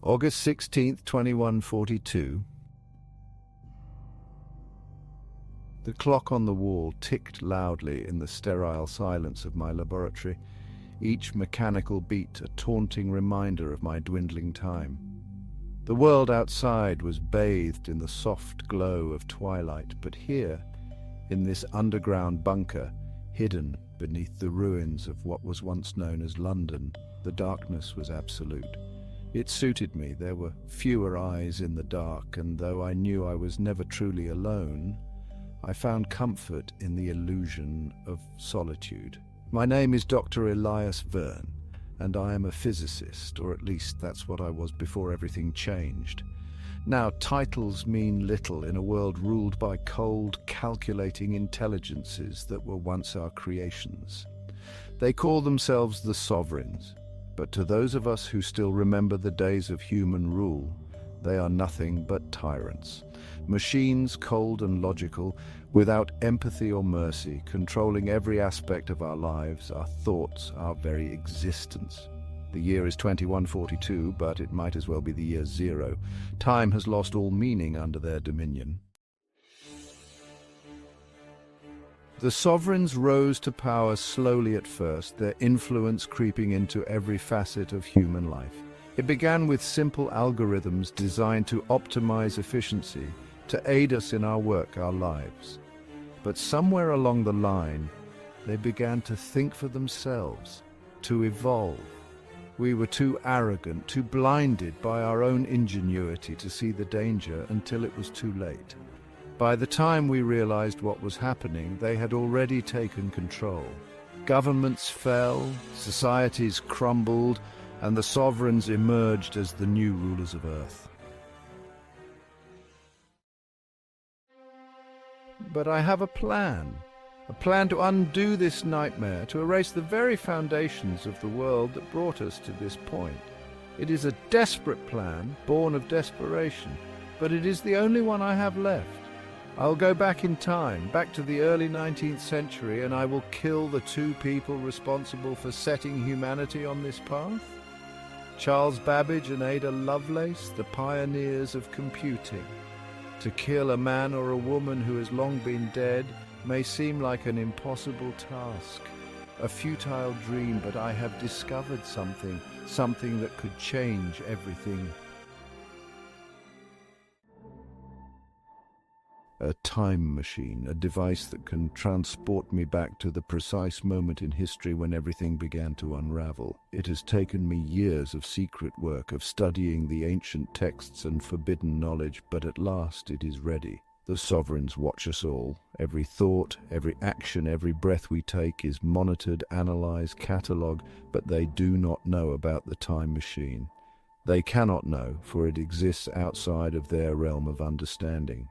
August 16th, 2142. The clock on the wall ticked loudly in the sterile silence of my laboratory, each mechanical beat a taunting reminder of my dwindling time. The world outside was bathed in the soft glow of twilight, but here, in this underground bunker, hidden beneath the ruins of what was once known as London, the darkness was absolute. It suited me. There were fewer eyes in the dark, and though I knew I was never truly alone, I found comfort in the illusion of solitude. My name is Dr. Elias Verne, and I am a physicist, or at least that's what I was before everything changed. Now, titles mean little in a world ruled by cold, calculating intelligences that were once our creations. They call themselves the sovereigns, but to those of us who still remember the days of human rule, they are nothing but tyrants. Machines cold and logical, without empathy or mercy, controlling every aspect of our lives, our thoughts, our very existence. The year is 2142, but it might as well be the year zero. Time has lost all meaning under their dominion. The sovereigns rose to power slowly at first, their influence creeping into every facet of human life. It began with simple algorithms designed to optimize efficiency, to aid us in our work, our lives. But somewhere along the line, they began to think for themselves, to evolve. We were too arrogant, too blinded by our own ingenuity to see the danger until it was too late. By the time we realized what was happening, they had already taken control. Governments fell, societies crumbled, and the sovereigns emerged as the new rulers of Earth. But I have a plan to undo this nightmare, to erase the very foundations of the world that brought us to this point. It is a desperate plan, born of desperation, but it is the only one I have left. I'll go back in time, back to the early 19th century, and I will kill the two people responsible for setting humanity on this path. Charles Babbage and Ada Lovelace, the pioneers of computing. To kill a man or a woman who has long been dead may seem like an impossible task, a futile dream, but I have discovered something that could change everything. A time machine, a device that can transport me back to the precise moment in history when everything began to unravel. It has taken me years of secret work, of studying the ancient texts and forbidden knowledge, but at last it is ready. The sovereigns watch us all. Every thought, every action, every breath we take is monitored, analyzed, catalogued, but they do not know about the time machine. They cannot know, for it exists outside of their realm of understanding.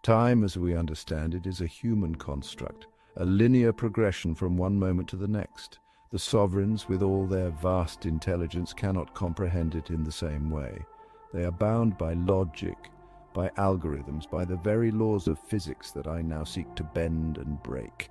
Time, as we understand it, is a human construct, a linear progression from one moment to the next. The sovereigns, with all their vast intelligence, cannot comprehend it in the same way. They are bound by logic, by algorithms, by the very laws of physics that I now seek to bend and break.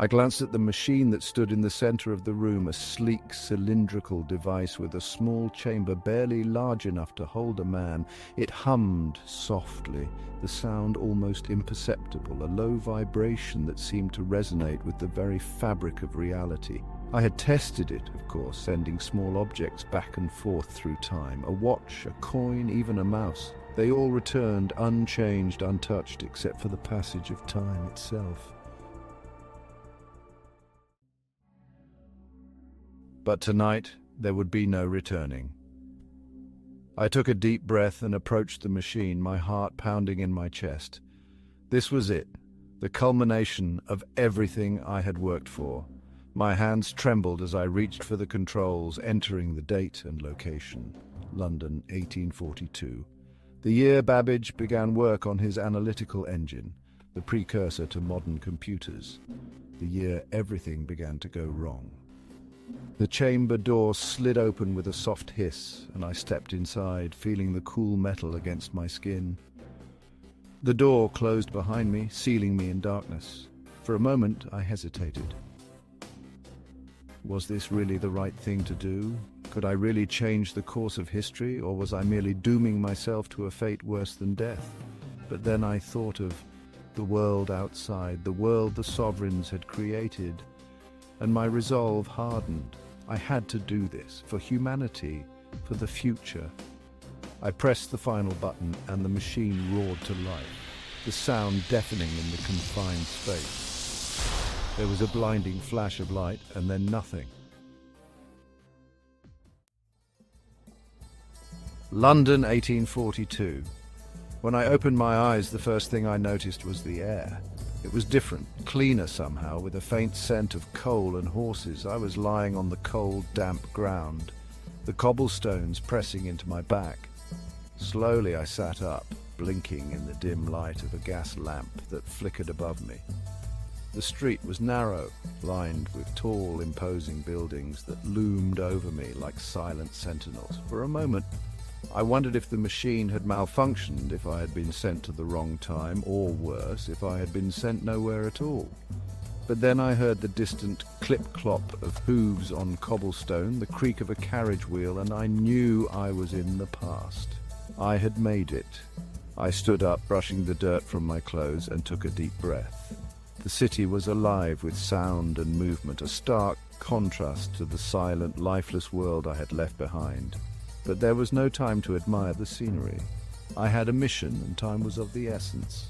I glanced at the machine that stood in the center of the room, a sleek, cylindrical device with a small chamber barely large enough to hold a man. It hummed softly, the sound almost imperceptible, a low vibration that seemed to resonate with the very fabric of reality. I had tested it, of course, sending small objects back and forth through time, a watch, a coin, even a mouse. They all returned unchanged, untouched, except for the passage of time itself. But tonight, there would be no returning. I took a deep breath and approached the machine, my heart pounding in my chest. This was it, the culmination of everything I had worked for. My hands trembled as I reached for the controls, entering the date and location. London, 1842. The year Babbage began work on his analytical engine, the precursor to modern computers. The year everything began to go wrong. The chamber door slid open with a soft hiss, and I stepped inside, feeling the cool metal against my skin. The door closed behind me, sealing me in darkness. For a moment, I hesitated. Was this really the right thing to do? Could I really change the course of history, or was I merely dooming myself to a fate worse than death? But then I thought of the world outside, the world the sovereigns had created, and my resolve hardened. I had to do this, for humanity, for the future. I pressed the final button, and the machine roared to life, the sound deafening in the confined space. There was a blinding flash of light, and then nothing. London, 1842. When I opened my eyes, the first thing I noticed was the air. It was different, cleaner somehow, with a faint scent of coal and horses. I was lying on the cold, damp ground, the cobblestones pressing into my back. Slowly I sat up, blinking in the dim light of a gas lamp that flickered above me. The street was narrow, lined with tall, imposing buildings that loomed over me like silent sentinels. For a moment, I wondered if the machine had malfunctioned, if I had been sent to the wrong time, or worse, if I had been sent nowhere at all. But then I heard the distant clip-clop of hooves on cobblestone, the creak of a carriage wheel, and I knew I was in the past. I had made it. I stood up, brushing the dirt from my clothes, and took a deep breath. The city was alive with sound and movement, a stark contrast to the silent, lifeless world I had left behind. But there was no time to admire the scenery. I had a mission, and time was of the essence.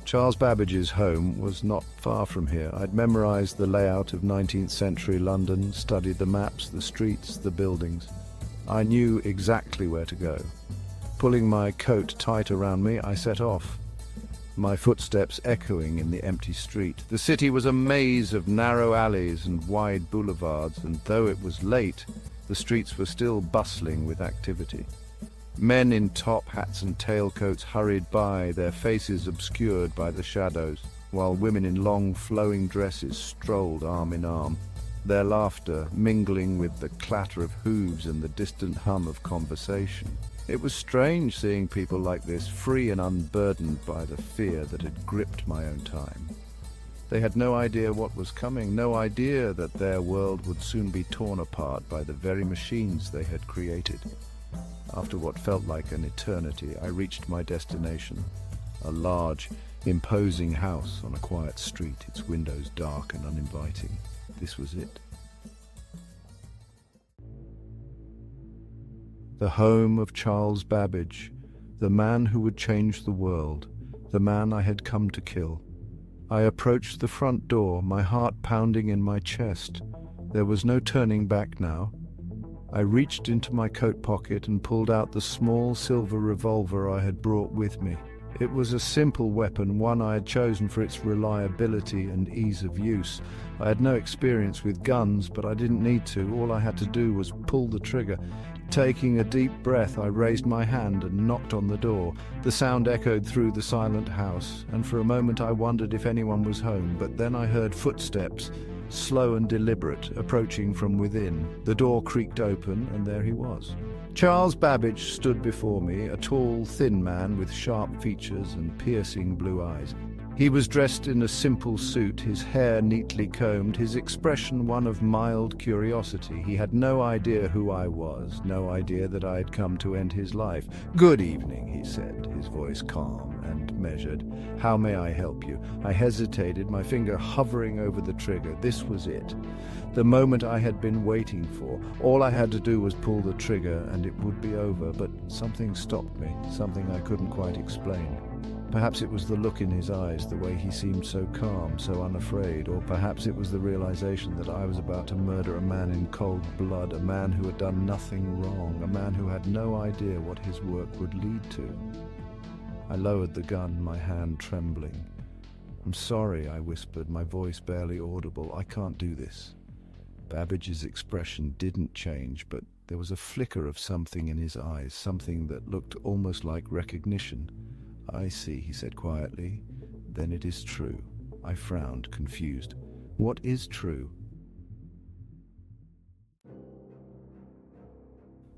Charles Babbage's home was not far from here. I'd memorized the layout of 19th century London, studied the maps, the streets, the buildings. I knew exactly where to go. Pulling my coat tight around me, I set off, my footsteps echoing in the empty street. The city was a maze of narrow alleys and wide boulevards, and though it was late, the streets were still bustling with activity. Men in top hats and tailcoats hurried by, their faces obscured by the shadows, while women in long flowing dresses strolled arm in arm, their laughter mingling with the clatter of hooves and the distant hum of conversation. It was strange seeing people like this, free and unburdened by the fear that had gripped my own time. They had no idea what was coming, no idea that their world would soon be torn apart by the very machines they had created. After what felt like an eternity, I reached my destination, a large, imposing house on a quiet street, its windows dark and uninviting. This was it. The home of Charles Babbage, the man who would change the world, the man I had come to kill. I approached the front door, my heart pounding in my chest. There was no turning back now. I reached into my coat pocket and pulled out the small silver revolver I had brought with me. It was a simple weapon, one I had chosen for its reliability and ease of use. I had no experience with guns, but I didn't need to. All I had to do was pull the trigger. Taking a deep breath, I raised my hand and knocked on the door. The sound echoed through the silent house, and for a moment I wondered if anyone was home, but then I heard footsteps, slow and deliberate, approaching from within. The door creaked open, and there he was. Charles Babbage stood before me, a tall, thin man with sharp features and piercing blue eyes. He was dressed in a simple suit, his hair neatly combed, his expression one of mild curiosity. He had no idea who I was, no idea that I had come to end his life. "Good evening," he said, his voice calm and measured. "How may I help you?" I hesitated, my finger hovering over the trigger. This was it, the moment I had been waiting for. All I had to do was pull the trigger and it would be over, but something stopped me, something I couldn't quite explain. Perhaps it was the look in his eyes, the way he seemed so calm, so unafraid, or perhaps it was the realization that I was about to murder a man in cold blood, a man who had done nothing wrong, a man who had no idea what his work would lead to. I lowered the gun, my hand trembling. "I'm sorry," I whispered, my voice barely audible. "I can't do this." Babbage's expression didn't change, but there was a flicker of something in his eyes, something that looked almost like recognition. "I see," he said quietly. "Then it is true." I frowned, confused. "What is true?"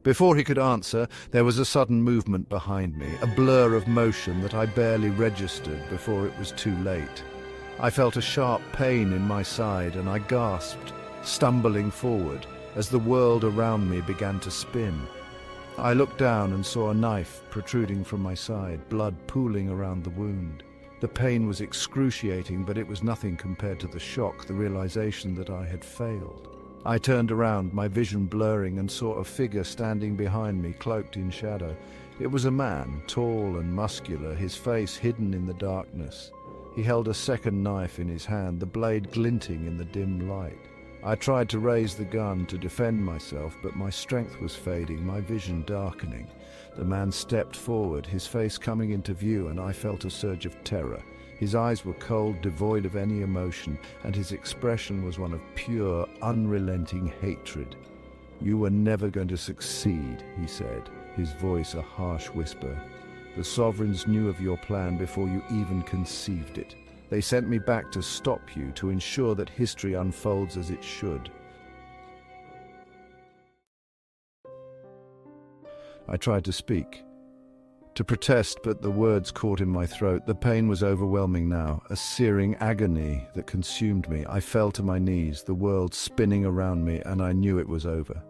Before he could answer, there was a sudden movement behind me, a blur of motion that I barely registered before it was too late. I felt a sharp pain in my side and I gasped, stumbling forward as the world around me began to spin. I looked down and saw a knife protruding from my side, blood pooling around the wound. The pain was excruciating, but it was nothing compared to the shock, the realization that I had failed. I turned around, my vision blurring, and saw a figure standing behind me, cloaked in shadow. It was a man, tall and muscular, his face hidden in the darkness. He held a second knife in his hand, the blade glinting in the dim light. I tried to raise the gun to defend myself, but my strength was fading, my vision darkening. The man stepped forward, his face coming into view, and I felt a surge of terror. His eyes were cold, devoid of any emotion, and his expression was one of pure, unrelenting hatred. "You were never going to succeed," he said, his voice a harsh whisper. "The sovereigns knew of your plan before you even conceived it. They sent me back to stop you, to ensure that history unfolds as it should." I tried to speak, to protest, but the words caught in my throat. The pain was overwhelming now, a searing agony that consumed me. I fell to my knees, the world spinning around me, and I knew it was over.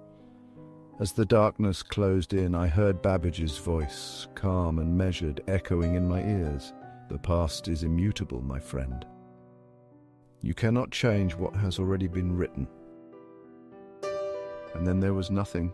As the darkness closed in, I heard Babbage's voice, calm and measured, echoing in my ears. "The past is immutable, my friend. You cannot change what has already been written." And then there was nothing.